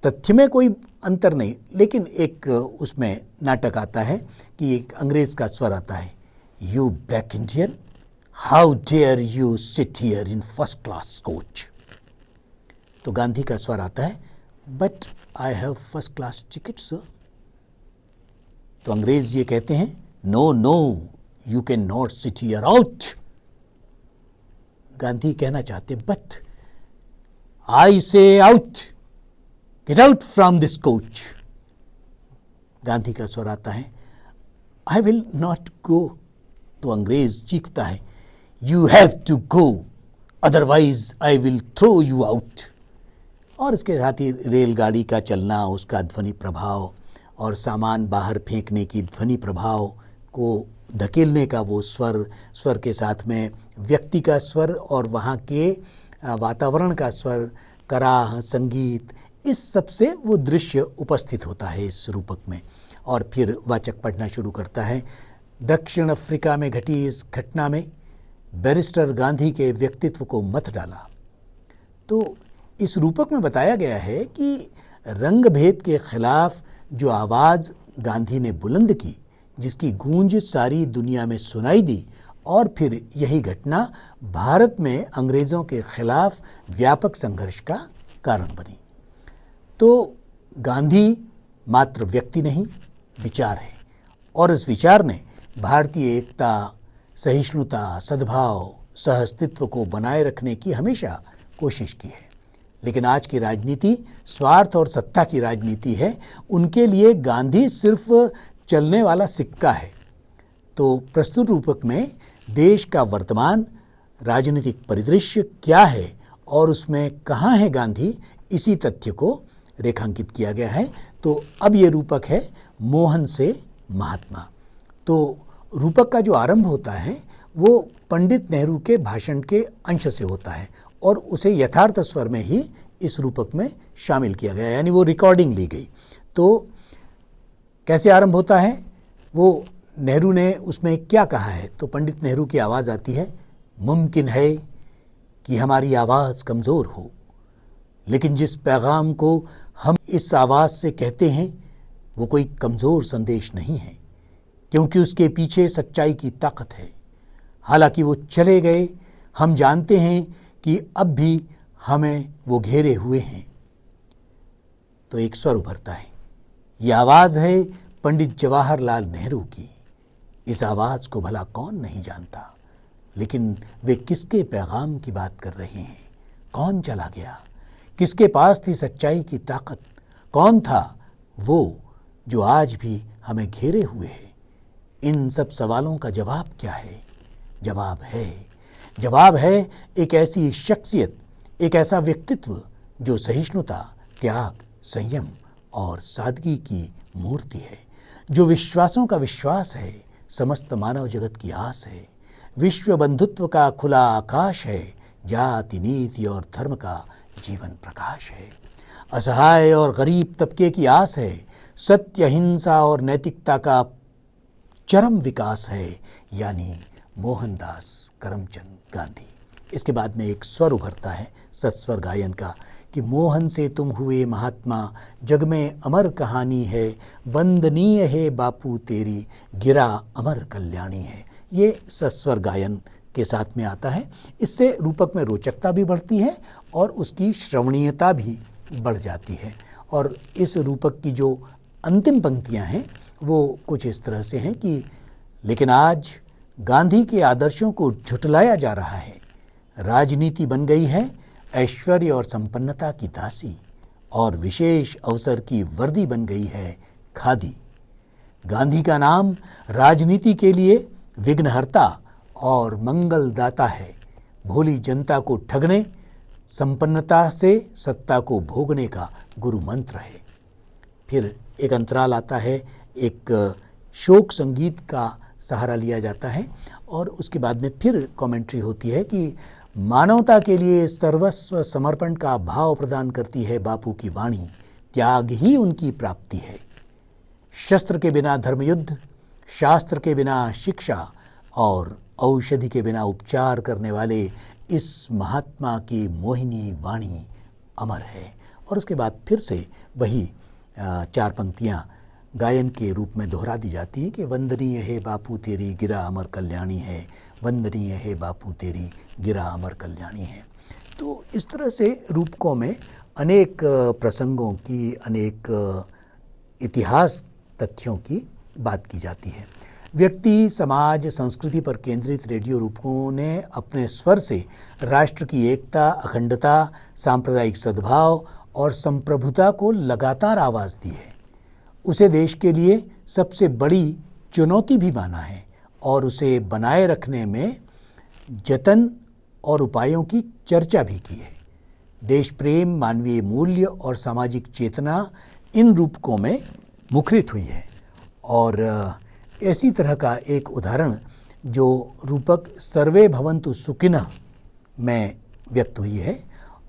तथ्य में कोई अंतर नहीं, लेकिन एक उसमें नाटक आता है कि एक अंग्रेज का स्वर आता है, you back Indian, how dare you sit here in first class coach. तो गांधी का स्वर आता है, but I have first class ticket sir. तो अंग्रेज ये कहते हैं, no no you can not sit here, out. Gandhi कहना चाहते, but I say out, get out from this coach. Gandhi का स्वर आता है, आई विल नॉट गो। तो अंग्रेज चीखता है, you have to go, otherwise I will throw you out. और इसके साथ ही रेलगाड़ी का चलना, उसका ध्वनि प्रभाव और सामान बाहर फेंकने की ध्वनि प्रभाव को धकेलने का वो स्वर के साथ में व्यक्ति का स्वर और वहाँ के वातावरण का स्वर, कराह, संगीत, इस सब से वो दृश्य उपस्थित होता है इस रूपक में। और फिर वाचक पढ़ना शुरू करता है, दक्षिण अफ्रीका में घटी इस घटना में बैरिस्टर गांधी के व्यक्तित्व को मत डाला। तो इस रूपक में बताया गया है कि रंग भेद के खिलाफ जो आवाज़ गांधी ने बुलंद की, जिसकी गूंज सारी दुनिया में सुनाई दी, और फिर यही घटना भारत में अंग्रेज़ों के खिलाफ व्यापक संघर्ष का कारण बनी। तो गांधी मात्र व्यक्ति नहीं, विचार है, और इस विचार ने भारतीय एकता, सहिष्णुता, सद्भाव, सहअस्तित्व को बनाए रखने की हमेशा कोशिश की है। लेकिन आज की राजनीति स्वार्थ और सत्ता की राजनीति है। उनके लिए गांधी सिर्फ चलने वाला सिक्का है। तो प्रस्तुत रूपक में देश का वर्तमान राजनीतिक परिदृश्य क्या है और उसमें कहाँ है गांधी, इसी तथ्य को रेखांकित किया गया है। तो अब ये रूपक है मोहन से महात्मा। तो रूपक का जो आरंभ होता है वो पंडित नेहरू के भाषण के अंश से होता है और उसे यथार्थ स्वर में ही इस रूपक में शामिल किया गया, यानी वो रिकॉर्डिंग ली गई। तो कैसे आरंभ होता है, वो नेहरू ने उसमें क्या कहा है, तो पंडित नेहरू की आवाज़ आती है, मुमकिन है कि हमारी आवाज़ कमज़ोर हो, लेकिन जिस पैगाम को हम इस आवाज़ से कहते हैं वो कोई कमज़ोर संदेश नहीं है, क्योंकि उसके पीछे सच्चाई की ताकत है। हालांकि वो चले गए, हम जानते हैं कि अब भी हमें वो घेरे हुए हैं। तो एक स्वर उभरता है, ये आवाज़ है पंडित जवाहरलाल नेहरू की। इस आवाज़ को भला कौन नहीं जानता, लेकिन वे किसके पैगाम की बात कर रहे हैं? कौन चला गया? किसके पास थी सच्चाई की ताकत? कौन था वो जो आज भी हमें घेरे हुए है? इन सब सवालों का जवाब क्या है? जवाब है एक ऐसी शख्सियत, एक ऐसा व्यक्तित्व जो सहिष्णुता, त्याग, संयम और सादगी की मूर्ति है, जो विश्वासों का विश्वास है, समस्त मानव जगत की आस है, विश्व बंधुत्व का खुला आकाश है, जाति, नीति और धर्म का जीवन प्रकाश है, असहाय और गरीब तबके की आस है, सत्य, अहिंसा और नैतिकता का चरम विकास है, यानी मोहनदास करमचंद गांधी। इसके बाद में एक स्वर उभरता है सस्वर गायन का कि मोहन से तुम हुए महात्मा, जग में अमर कहानी है, वंदनीय है बापू तेरी, गिरा अमर कल्याणी है। ये सस्वर गायन के साथ में आता है। इससे रूपक में रोचकता भी बढ़ती है और उसकी श्रवणीयता भी बढ़ जाती है। और इस रूपक की जो अंतिम पंक्तियां हैं वो कुछ इस तरह से हैं कि लेकिन आज गांधी के आदर्शों को झुठलाया जा रहा है। राजनीति बन गई है ऐश्वर्य और संपन्नता की दासी, और विशेष अवसर की वर्दी बन गई है खादी। गांधी का नाम राजनीति के लिए विघ्नहर्ता और मंगलदाता है। भोली जनता को ठगने, संपन्नता से सत्ता को भोगने का गुरु मंत्र है। फिर एक अंतराल आता है, एक शोक संगीत का सहारा लिया जाता है और उसके बाद में फिर कमेंट्री होती है कि मानवता के लिए सर्वस्व समर्पण का भाव प्रदान करती है बापू की वाणी, त्याग ही उनकी प्राप्ति है। शस्त्र के बिना धर्मयुद्ध, शास्त्र के बिना शिक्षा और औषधि के बिना उपचार करने वाले इस महात्मा की मोहिनी वाणी अमर है। और उसके बाद फिर से वही 4 पंक्तियां गायन के रूप में दोहरा दी जाती है कि वंदनीय है बापू तेरी गिरा अमर कल्याणी है, वंदनीय है बापू तेरी गिरा अमर कल्याणी है। तो इस तरह से रूपकों में अनेक प्रसंगों की, अनेक इतिहास तथ्यों की बात की जाती है। व्यक्ति, समाज, संस्कृति पर केंद्रित रेडियो रूपकों ने अपने स्वर से राष्ट्र की एकता, अखंडता, सांप्रदायिक सद्भाव और संप्रभुता को लगातार आवाज़ दी है। उसे देश के लिए सबसे बड़ी चुनौती भी माना है और उसे बनाए रखने में जतन और उपायों की चर्चा भी की है। देश प्रेम, मानवीय मूल्य और सामाजिक चेतना इन रूपकों में मुखरित हुई है। और ऐसी तरह का एक उदाहरण जो रूपक सर्वे भवन्तु सुखिनः में व्यक्त हुई है,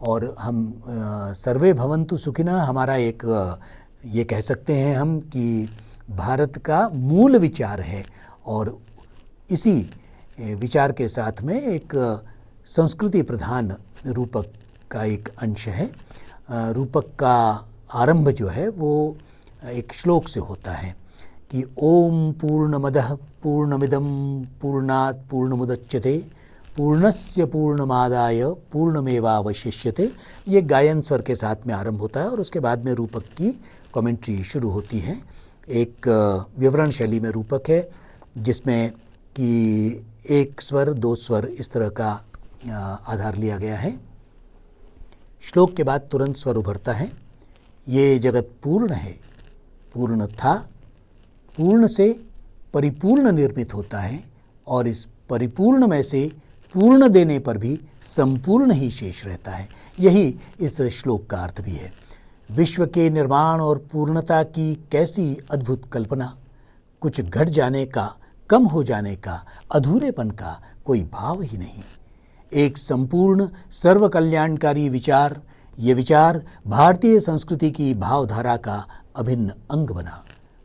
और हम सर्वे भवन्तु सुखिनः हमारा एक ये कह सकते हैं हम कि भारत का मूल विचार है, और इसी विचार के साथ में एक संस्कृति प्रधान रूपक का एक अंश है। रूपक का आरंभ जो है वो एक श्लोक से होता है कि ओम पूर्णमदः पूर्णमिदं पूर्णात् पूर्णमुदच्यते पूर्णस्य पूर्णमादाय पूर्णमेवावशिष्यते। ये गायन स्वर के साथ में आरंभ होता है और उसके बाद में रूपक की कमेंट्री शुरू होती है। एक विवरण शैली में रूपक है जिसमें कि 1 स्वर 2 स्वर इस तरह का आधार लिया गया है। श्लोक के बाद तुरंत स्वर उभरता है, ये जगत पूर्ण है, पूर्ण था, पूर्ण से परिपूर्ण निर्मित होता है और इस परिपूर्ण में से पूर्ण देने पर भी संपूर्ण ही शेष रहता है। यही इस श्लोक का अर्थ भी है। विश्व के निर्माण और पूर्णता की कैसी अद्भुत कल्पना, कुछ घट जाने का, कम हो जाने का, अधूरेपन का कोई भाव ही नहीं। एक संपूर्ण सर्व कल्याणकारी विचार, ये विचार भारतीय संस्कृति की भावधारा का अभिन्न अंग बना।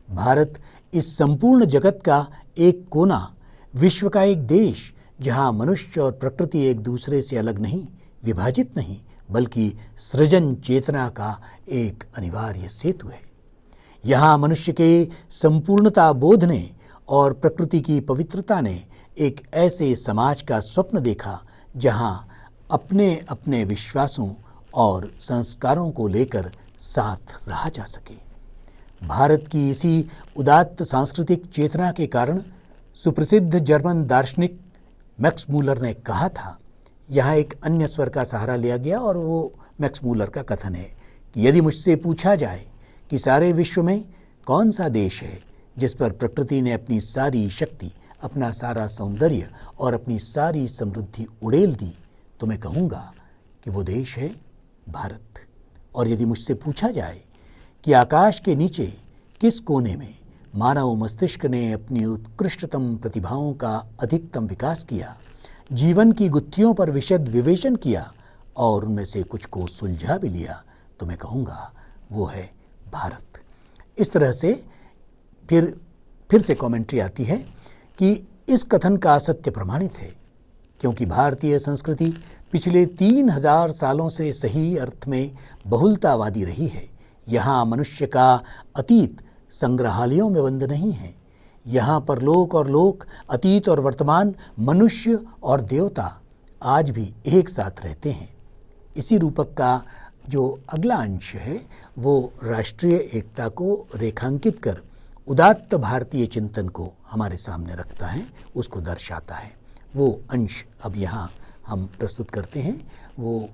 भारत इस संपूर्ण जगत का एक कोना, विश्व का एक देश, जहाँ मनुष्य और प्रकृति एक दूसरे से अलग नहीं, विभाजित नहीं, बल्कि सृजन चेतना का एक अनिवार्य सेतु है। यहाँ मनुष्य के संपूर्णता बोध ने और प्रकृति की पवित्रता ने एक ऐसे समाज का स्वप्न देखा जहाँ अपने अपने विश्वासों और संस्कारों को लेकर साथ रहा जा सके। भारत की इसी उदात्त सांस्कृतिक चेतना के कारण सुप्रसिद्ध जर्मन दार्शनिक मैक्स मूलर ने कहा था, यहाँ एक अन्य स्वर का सहारा लिया गया और वो मैक्स मूलर का कथन है कि यदि मुझसे पूछा जाए कि सारे विश्व में कौन सा देश है जिस पर प्रकृति ने अपनी सारी शक्ति, अपना सारा सौंदर्य और अपनी सारी समृद्धि उड़ेल दी, तो मैं कहूँगा कि वो देश है भारत। और यदि मुझसे पूछा जाए कि आकाश के नीचे किस कोने में मानव मस्तिष्क ने अपनी उत्कृष्टतम प्रतिभाओं का अधिकतम विकास किया, जीवन की गुत्थियों पर विशद विवेचन किया और उनमें से कुछ को सुलझा भी लिया, तो मैं कहूँगा वो है भारत। इस तरह से फिर से कमेंट्री आती है कि इस कथन का सत्य प्रमाणित है, क्योंकि भारतीय संस्कृति पिछले 3000 सालों से सही अर्थ में बहुलतावादी रही है। यहाँ मनुष्य का अतीत संग्रहालयों में बंद नहीं है। यहाँ परलोक और लोक, अतीत और वर्तमान, मनुष्य और देवता आज भी एक साथ रहते हैं। इसी रूपक का जो अगला अंश है वो राष्ट्रीय एकता को रेखांकित कर उदात्त भारतीय चिंतन को हमारे सामने रखता है, उसको दर्शाता है। वो अंश अब यहाँ हम प्रस्तुत करते हैं। वो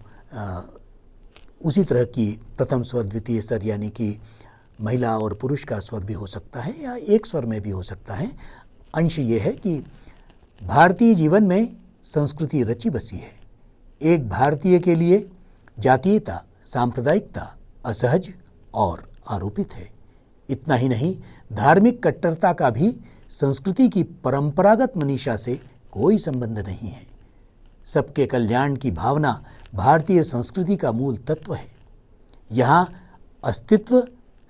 उसी तरह की प्रथम स्वर द्वितीय स्वर यानी कि महिला और पुरुष का स्वर भी हो सकता है या एक स्वर में भी हो सकता है। अंश ये है कि भारतीय जीवन में संस्कृति रची बसी है। एक भारतीय के लिए जातीयता, सांप्रदायिकता असहज और आरोपित है। इतना ही नहीं, धार्मिक कट्टरता का भी संस्कृति की परंपरागत मनीषा से कोई संबंध नहीं है। सबके कल्याण की भावना भारतीय संस्कृति का मूल तत्व है। यहाँ अस्तित्व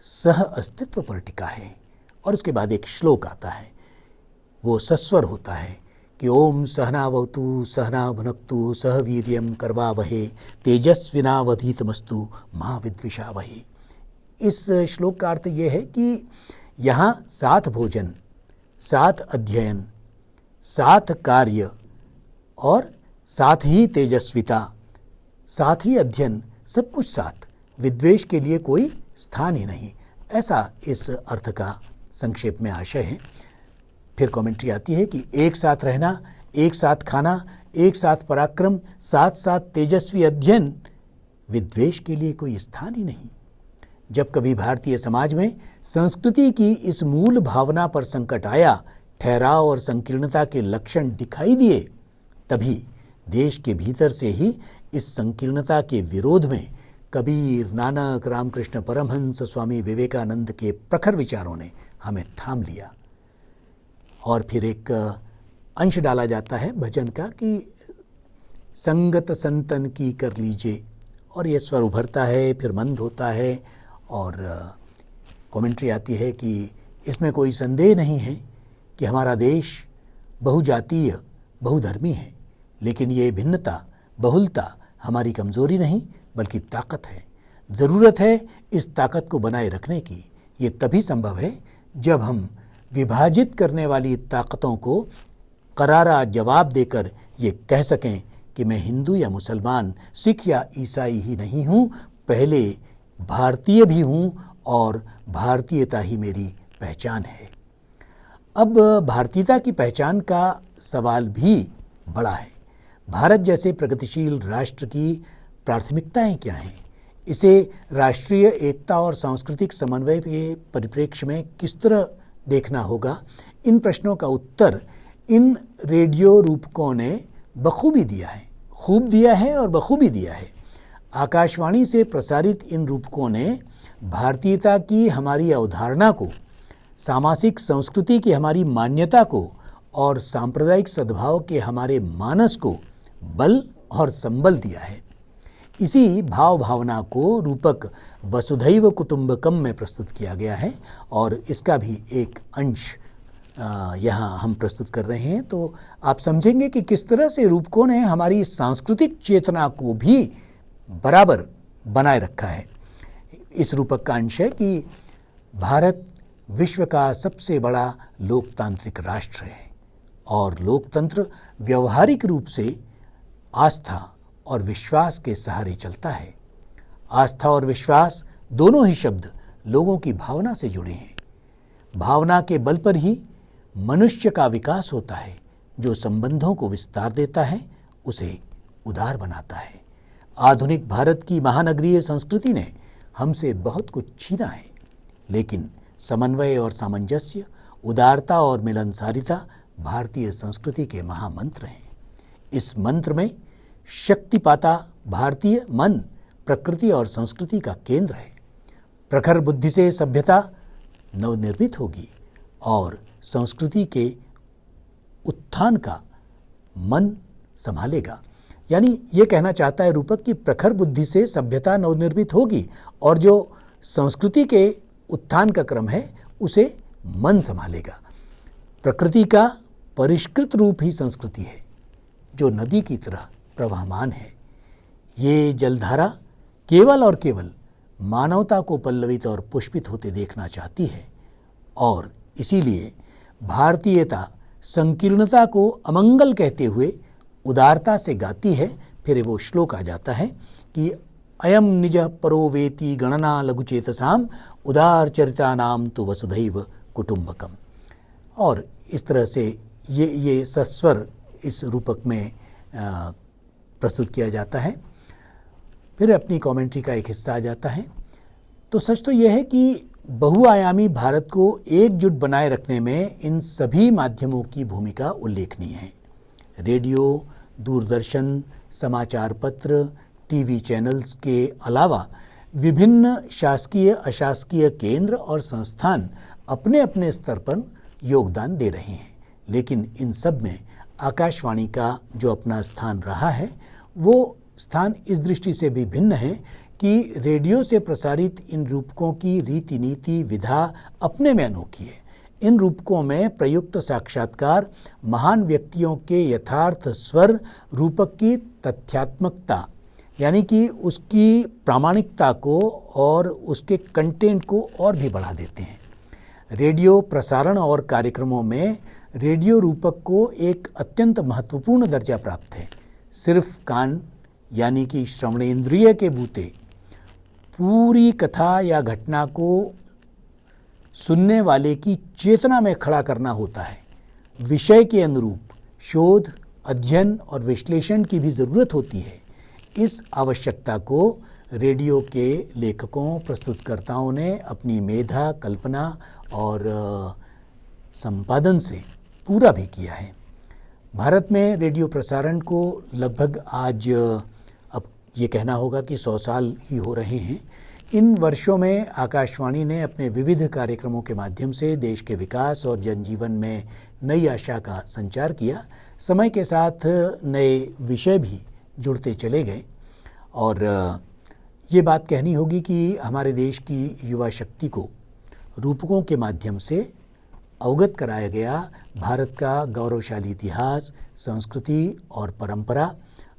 सह अस्तित्व पर टिका है। और उसके बाद एक श्लोक आता है, वो सस्वर होता है कि ओम सहनावतु सहना भुनक्तु सह वीर्यम करवावहे तेजस्विनावधीतमस्तु मा विद्विषावहे। इस श्लोक का अर्थ ये है कि यहाँ साथ भोजन, साथ अध्ययन, साथ कार्य और साथ ही तेजस्विता, साथ ही अध्ययन, सब कुछ साथ, विद्वेष के लिए कोई स्थान ही नहीं। ऐसा इस अर्थ का संक्षेप में आशय है। फिर कमेंट्री आती है कि एक साथ रहना, एक साथ खाना, एक साथ पराक्रम, साथ साथ तेजस्वी अध्ययन, विद्वेष के लिए कोई स्थान ही नहीं। जब कभी भारतीय समाज में संस्कृति की इस मूल भावना पर संकट आया, ठहराव और संकीर्णता के लक्षण दिखाई दिए, तभी देश के भीतर से ही इस संकीर्णता के विरोध में कबीर, नानक, रामकृष्ण परमहंस, स्वामी विवेकानंद के प्रखर विचारों ने हमें थाम लिया। और फिर एक अंश डाला जाता है भजन का कि संगत संतन की कर लीजिए, और ये स्वर उभरता है, फिर मंद होता है। और कमेंट्री आती है कि इसमें कोई संदेह नहीं है कि हमारा देश बहुजातीय, बहुधर्मी है, लेकिन ये भिन्नता, बहुलता हमारी कमजोरी नहीं बल्कि ताकत है। ज़रूरत है इस ताकत को बनाए रखने की। ये तभी संभव है जब हम विभाजित करने वाली ताकतों को करारा जवाब देकर ये कह सकें कि मैं हिंदू या मुसलमान, सिख या ईसाई ही नहीं हूँ, पहले भारतीय भी हूँ और भारतीयता ही मेरी पहचान है। अब भारतीयता की पहचान का सवाल भी बड़ा है। भारत जैसे प्रगतिशील राष्ट्र की प्राथमिकताएं क्या हैं? इसे राष्ट्रीय एकता और सांस्कृतिक समन्वय के परिप्रेक्ष्य में किस तरह देखना होगा? इन प्रश्नों का उत्तर इन रेडियो रूपकों ने बखूबी दिया है, खूब दिया है और बखूबी दिया है। आकाशवाणी से प्रसारित इन रूपकों ने भारतीयता की हमारी अवधारणा को, सामाजिक संस्कृति की हमारी मान्यता को और सांप्रदायिक सद्भाव के हमारे मानस को बल और संबल दिया है। इसी भाव भावना को रूपक वसुधैव कुटुंबकम में प्रस्तुत किया गया है और इसका भी एक अंश यहाँ हम प्रस्तुत कर रहे हैं। तो आप समझेंगे कि किस तरह से रूपकों ने हमारी सांस्कृतिक चेतना को भी बराबर बनाए रखा है। इस रूपक का अंश है कि भारत विश्व का सबसे बड़ा लोकतांत्रिक राष्ट्र है और लोकतंत्र व्यवहारिक रूप से आस्था और विश्वास के सहारे चलता है। आस्था और विश्वास दोनों ही शब्द लोगों की भावना से जुड़े हैं। भावना के बल पर ही मनुष्य का विकास होता है। जो संबंधों को विस्तार देता है उसे उदार बनाता है। आधुनिक भारत की महानगरीय संस्कृति ने हमसे बहुत कुछ छीना है, लेकिन समन्वय और सामंजस्य, उदारता और मिलनसारिता भारतीय संस्कृति के महामंत्र हैं। इस मंत्र में शक्ति पाता भारतीय मन प्रकृति और संस्कृति का केंद्र है। प्रखर बुद्धि से सभ्यता नवनिर्मित होगी और संस्कृति के उत्थान का मन संभालेगा। यानी ये कहना चाहता है रूपक कि प्रखर बुद्धि से सभ्यता नवनिर्मित होगी और जो संस्कृति के उत्थान का क्रम है उसे मन संभालेगा। प्रकृति का परिष्कृत रूप ही संस्कृति है जो नदी की तरह प्रवाहमान है। ये जलधारा केवल और केवल मानवता को पल्लवित और पुष्पित होते देखना चाहती है और इसीलिए भारतीयता संकीर्णता को अमंगल कहते हुए उदारता से गाती है। फिर वो श्लोक आ जाता है कि अयम निज परो वेति गणना लघुचेतसाम उदार चरितानाम तो वसुधैव कुटुंबकम। और इस तरह से ये सस्वर इस रूपक में प्रस्तुत किया जाता है। फिर अपनी कमेंट्री का एक हिस्सा आ जाता है। तो सच तो यह है कि बहुआयामी भारत को एकजुट बनाए रखने में इन सभी माध्यमों की भूमिका उल्लेखनीय है। रेडियो, दूरदर्शन, समाचार पत्र, टीवी चैनल्स के अलावा विभिन्न शासकीय अशासकीय केंद्र और संस्थान अपने अपने स्तर पर योगदान दे रहे हैं, लेकिन इन सब में आकाशवाणी का जो अपना स्थान रहा है वो स्थान इस दृष्टि से भी भिन्न है कि रेडियो से प्रसारित इन रूपकों की रीति नीति विधा अपने में अनोखी है। इन रूपकों में प्रयुक्त साक्षात्कार महान व्यक्तियों के यथार्थ स्वर रूपक की तथ्यात्मकता यानी कि उसकी प्रामाणिकता को और उसके कंटेंट को और भी बढ़ा देते हैं। रेडियो प्रसारण और कार्यक्रमों में रेडियो रूपक को एक अत्यंत महत्वपूर्ण दर्जा प्राप्त है। सिर्फ कान यानी कि श्रवणेंद्रिय के बूते पूरी कथा या घटना को सुनने वाले की चेतना में खड़ा करना होता है। विषय के अनुरूप शोध, अध्ययन और विश्लेषण की भी ज़रूरत होती है। इस आवश्यकता को रेडियो के लेखकों, प्रस्तुतकर्ताओं ने अपनी मेधा, कल्पना और संपादन से पूरा भी किया है। भारत में रेडियो प्रसारण को लगभग आज अब ये कहना होगा कि 100 साल ही हो रहे हैं। इन वर्षों में आकाशवाणी ने अपने विविध कार्यक्रमों के माध्यम से देश के विकास और जनजीवन में नई आशा का संचार किया। समय के साथ नए विषय भी जुड़ते चले गए और ये बात कहनी होगी कि हमारे देश की युवा शक्ति को रूपकों के माध्यम से अवगत कराया गया भारत का गौरवशाली इतिहास, संस्कृति और परंपरा,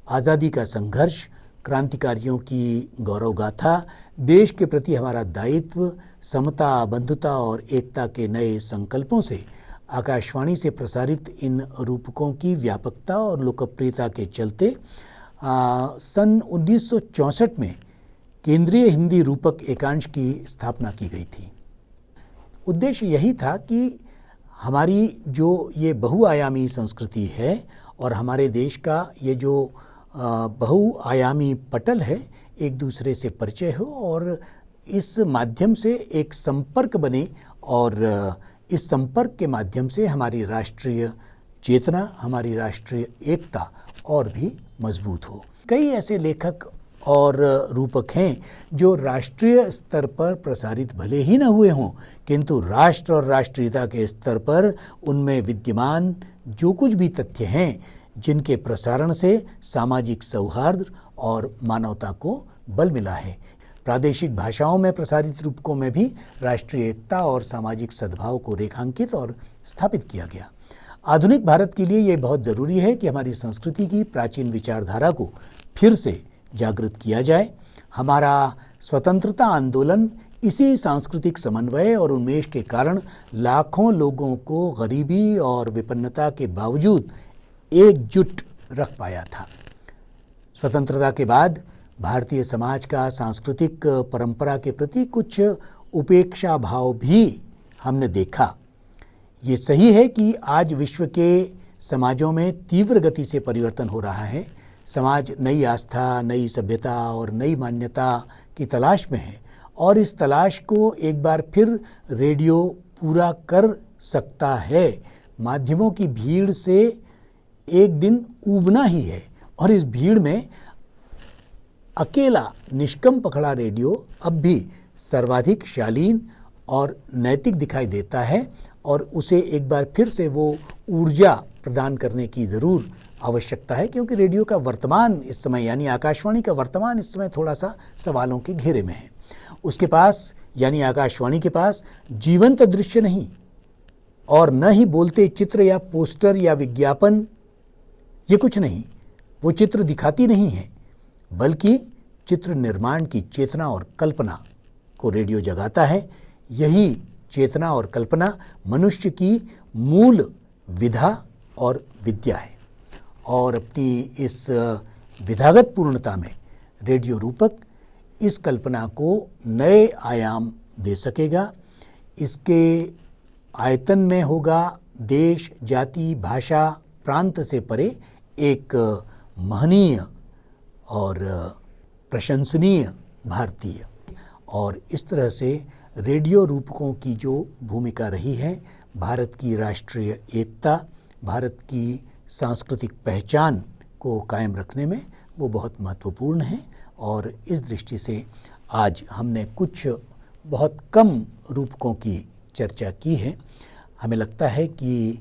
आज़ादी का संघर्ष, क्रांतिकारियों की गौरव गाथा, देश के प्रति हमारा दायित्व, समता, बंधुता और एकता के नए संकल्पों से आकाशवाणी से प्रसारित इन रूपकों की व्यापकता और लोकप्रियता के चलते सन 1964 में केंद्रीय हिंदी रूपक एकांश की स्थापना की गई थी। उद्देश्य यही था कि हमारी जो ये बहुआयामी संस्कृति है और हमारे देश का ये जो बहुआयामी पटल है, एक दूसरे से परिचय हो और इस माध्यम से एक संपर्क बने और इस संपर्क के माध्यम से हमारी राष्ट्रीय चेतना, हमारी राष्ट्रीय एकता और भी मजबूत हो। कई ऐसे लेखक और रूपक हैं जो राष्ट्रीय स्तर पर प्रसारित भले ही न हुए हों, किंतु राष्ट्र और राष्ट्रीयता के स्तर पर उनमें विद्यमान जो कुछ भी तथ्य हैं, जिनके प्रसारण से सामाजिक सौहार्द और मानवता को बल मिला है। प्रादेशिक भाषाओं में प्रसारित रूपकों में भी राष्ट्रीय एकता और सामाजिक सद्भाव को रेखांकित और स्थापित किया गया। आधुनिक भारत के लिए ये बहुत ज़रूरी है कि हमारी संस्कृति की प्राचीन विचारधारा को फिर से जागृत किया जाए। हमारा स्वतंत्रता आंदोलन इसी सांस्कृतिक समन्वय और उन्मेष के कारण लाखों लोगों को गरीबी और विपन्नता के बावजूद एकजुट रख पाया था। स्वतंत्रता के बाद भारतीय समाज का सांस्कृतिक परंपरा के प्रति कुछ उपेक्षा भाव भी हमने देखा। ये सही है कि आज विश्व के समाजों में तीव्र गति से परिवर्तन हो रहा है। समाज नई आस्था, नई सभ्यता और नई मान्यता की तलाश में है और इस तलाश को एक बार फिर रेडियो पूरा कर सकता है। माध्यमों की भीड़ से एक दिन ऊबना ही है और इस भीड़ में अकेला निष्कम पखड़ा रेडियो अब भी सर्वाधिक शालीन और नैतिक दिखाई देता है और उसे एक बार फिर से वो ऊर्जा प्रदान करने की ज़रूर आवश्यकता है, क्योंकि रेडियो का वर्तमान इस समय यानी आकाशवाणी का वर्तमान इस समय थोड़ा सा सवालों के घेरे में है। उसके पास यानी आकाशवाणी के पास जीवंत दृश्य नहीं और न ही बोलते चित्र या पोस्टर या विज्ञापन, ये कुछ नहीं, वो चित्र दिखाती नहीं है, बल्कि चित्र निर्माण की चेतना और कल्पना को रेडियो जगाता है। यही चेतना और कल्पना मनुष्य की मूल विधा और विद्या है और अपनी इस विधागत पूर्णता में रेडियो रूपक इस कल्पना को नए आयाम दे सकेगा। इसके आयतन में होगा देश, जाति, भाषा, प्रांत से परे एक महनीय और प्रशंसनीय भारतीय। और इस तरह से रेडियो रूपकों की जो भूमिका रही है भारत की राष्ट्रीय एकता, भारत की सांस्कृतिक पहचान को कायम रखने में, वो बहुत महत्वपूर्ण है। और इस दृष्टि से आज हमने कुछ बहुत कम रूपकों की चर्चा की है। हमें लगता है कि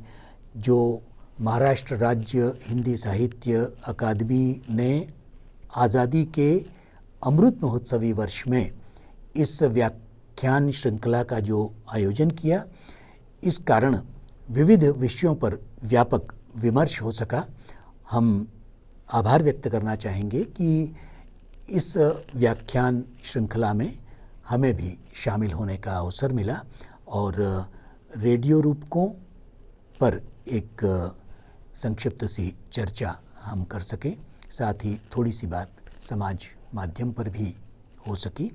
जो महाराष्ट्र राज्य हिंदी साहित्य अकादमी ने आज़ादी के अमृत महोत्सवी वर्ष में इस व्याख्यान श्रृंखला का जो आयोजन किया, इस कारण विविध विषयों पर व्यापक विमर्श हो सका। हम आभार व्यक्त करना चाहेंगे कि इस व्याख्यान श्रृंखला में हमें भी शामिल होने का अवसर मिला और रेडियो रूपकों पर एक संक्षिप्त सी चर्चा हम कर सके, साथ ही थोड़ी सी बात समाज माध्यम पर भी हो सकी।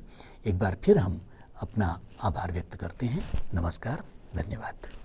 एक बार फिर हम अपना आभार व्यक्त करते हैं। नमस्कार, धन्यवाद।